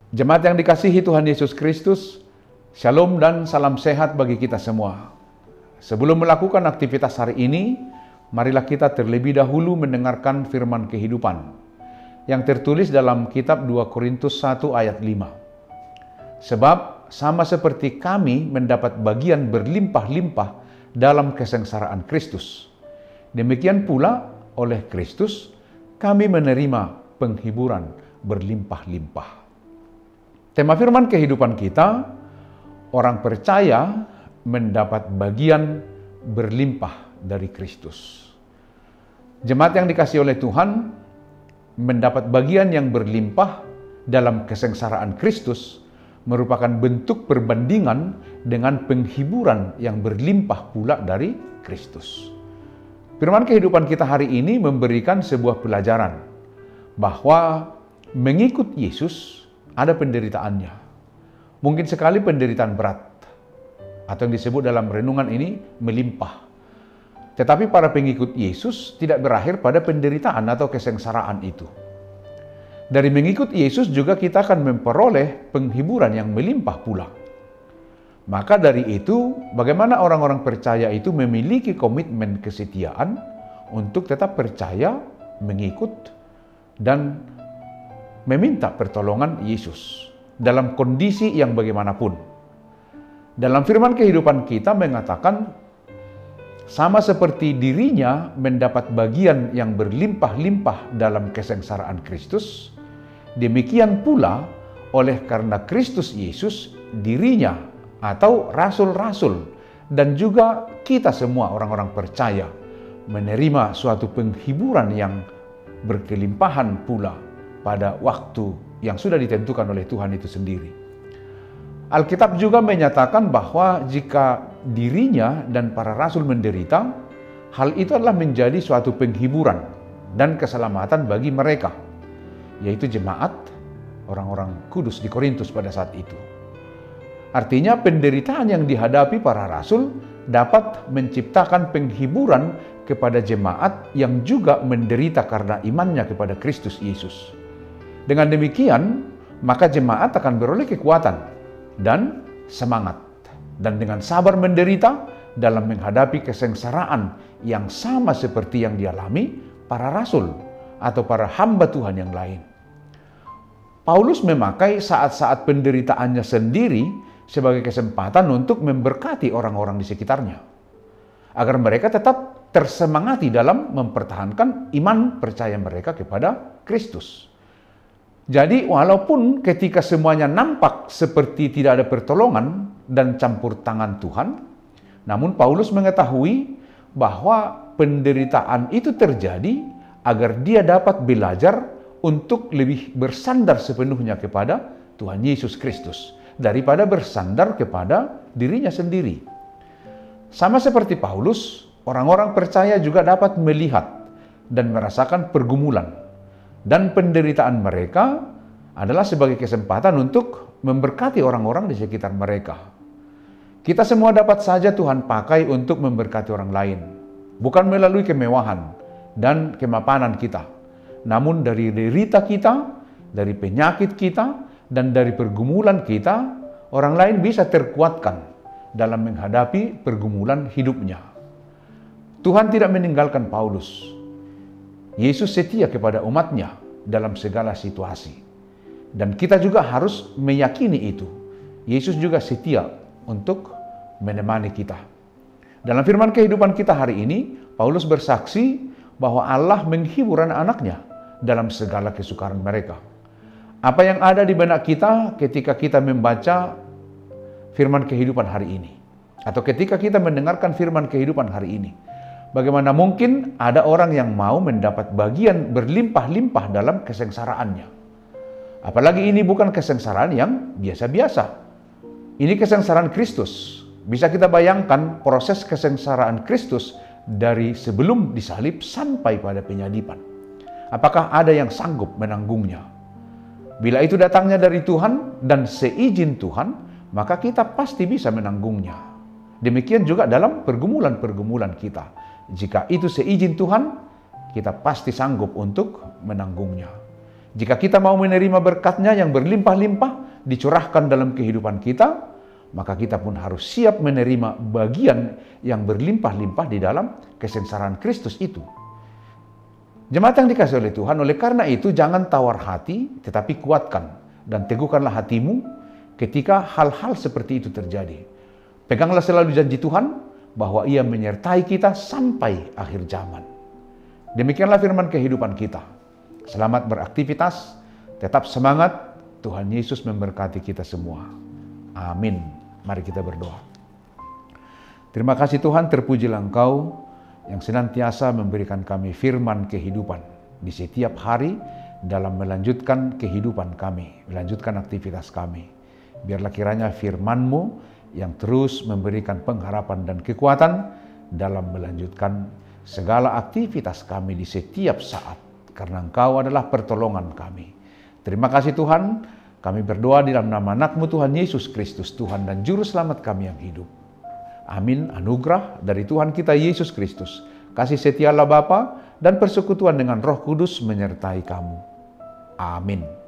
Jemaat yang dikasihi Tuhan Yesus Kristus, Shalom dan salam sehat bagi kita semua. Sebelum melakukan aktivitas hari ini, marilah kita terlebih dahulu mendengarkan firman kehidupan yang tertulis dalam kitab 2 Korintus 1 ayat 5. Sebab sama seperti kami mendapat bagian berlimpah-limpah dalam kesengsaraan Kristus, demikian pula oleh Kristus kami menerima penghiburan berlimpah-limpah. Tema firman kehidupan kita, orang percaya mendapat bagian berlimpah dari Kristus. Jemaat yang dikasihi oleh Tuhan, mendapat bagian yang berlimpah dalam kesengsaraan Kristus merupakan bentuk perbandingan dengan penghiburan yang berlimpah pula dari Kristus. Firman kehidupan kita hari ini memberikan sebuah pelajaran bahwa mengikut Yesus ada penderitaannya. Mungkin sekali penderitaan berat, atau yang disebut dalam renungan ini melimpah. Tetapi para pengikut Yesus tidak berakhir pada penderitaan atau kesengsaraan itu. Dari mengikut Yesus juga kita akan memperoleh penghiburan yang melimpah pula. Maka dari itu, bagaimana orang-orang percaya itu memiliki komitmen kesetiaan untuk tetap percaya, mengikut, dan meminta pertolongan Yesus dalam kondisi yang bagaimanapun. Dalam firman kehidupan kita mengatakan, sama seperti dirinya mendapat bagian yang berlimpah-limpah dalam kesengsaraan Kristus, demikian pula oleh karena Kristus Yesus dirinya atau rasul-rasul dan juga kita semua orang-orang percaya menerima suatu penghiburan yang berkelimpahan pula pada waktu yang sudah ditentukan oleh Tuhan itu sendiri. Alkitab juga menyatakan bahwa jika dirinya dan para rasul menderita, hal itu adalah menjadi suatu penghiburan dan keselamatan bagi mereka, yaitu jemaat orang-orang kudus di Korintus pada saat itu. Artinya penderitaan yang dihadapi para rasul dapat menciptakan penghiburan kepada jemaat yang juga menderita karena imannya kepada Kristus Yesus. Dengan demikian, maka jemaat akan beroleh kekuatan dan semangat, dan dengan sabar menderita dalam menghadapi kesengsaraan yang sama seperti yang dialami para rasul atau para hamba Tuhan yang lain. Paulus memakai saat-saat penderitaannya sendiri sebagai kesempatan untuk memberkati orang-orang di sekitarnya, agar mereka tetap tersemangati dalam mempertahankan iman percaya mereka kepada Kristus. Jadi walaupun ketika semuanya nampak seperti tidak ada pertolongan dan campur tangan Tuhan, namun Paulus mengetahui bahwa penderitaan itu terjadi agar dia dapat belajar untuk lebih bersandar sepenuhnya kepada Tuhan Yesus Kristus daripada bersandar kepada dirinya sendiri. Sama seperti Paulus, orang-orang percaya juga dapat melihat dan merasakan pergumulan dan penderitaan mereka adalah sebagai kesempatan untuk memberkati orang-orang di sekitar mereka. Kita semua dapat saja Tuhan pakai untuk memberkati orang lain, bukan melalui kemewahan dan kemapanan kita, namun dari derita kita, dari penyakit kita, dan dari pergumulan kita, orang lain bisa terkuatkan dalam menghadapi pergumulan hidupnya. Tuhan tidak meninggalkan Paulus. Yesus setia kepada umatnya dalam segala situasi. Dan kita juga harus meyakini itu. Yesus juga setia untuk menemani kita. Dalam firman kehidupan kita hari ini, Paulus bersaksi bahwa Allah menghibur anak-anaknya dalam segala kesukaran mereka. Apa yang ada di benak kita ketika kita membaca firman kehidupan hari ini, atau ketika kita mendengarkan firman kehidupan hari ini, bagaimana mungkin ada orang yang mau mendapat bagian berlimpah-limpah dalam kesengsaraannya? Apalagi ini bukan kesengsaraan yang biasa-biasa. Ini kesengsaraan Kristus. Bisa kita bayangkan proses kesengsaraan Kristus dari sebelum disalib sampai pada penyaliban. Apakah ada yang sanggup menanggungnya? Bila itu datangnya dari Tuhan dan seizin Tuhan, maka kita pasti bisa menanggungnya. Demikian juga dalam pergumulan-pergumulan kita. Jika itu seizin Tuhan, kita pasti sanggup untuk menanggungnya. Jika kita mau menerima berkat-Nya yang berlimpah-limpah dicurahkan dalam kehidupan kita, maka kita pun harus siap menerima bagian yang berlimpah-limpah di dalam kesengsaraan Kristus itu. Jemaat yang dikasihi oleh Tuhan, oleh karena itu jangan tawar hati, tetapi kuatkan dan teguhkanlah hatimu ketika hal-hal seperti itu terjadi. Peganglah selalu janji Tuhan bahwa Ia menyertai kita sampai akhir zaman. Demikianlah firman kehidupan kita. Selamat beraktivitas, tetap semangat, Tuhan Yesus memberkati kita semua. Amin. Mari kita berdoa. Terima kasih Tuhan, terpujilah Engkau yang senantiasa memberikan kami firman kehidupan di setiap hari dalam melanjutkan kehidupan kami, melanjutkan aktivitas kami. Biarlah kiranya firman-Mu yang terus memberikan pengharapan dan kekuatan dalam melanjutkan segala aktivitas kami di setiap saat, karena Engkau adalah pertolongan kami. Terima kasih Tuhan, kami berdoa di dalam nama anak-Mu Tuhan Yesus Kristus, Tuhan dan Juru Selamat kami yang hidup. Amin. Anugerah dari Tuhan kita Yesus Kristus, kasih setia Allah Bapa dan persekutuan dengan Roh Kudus menyertai kamu. Amin.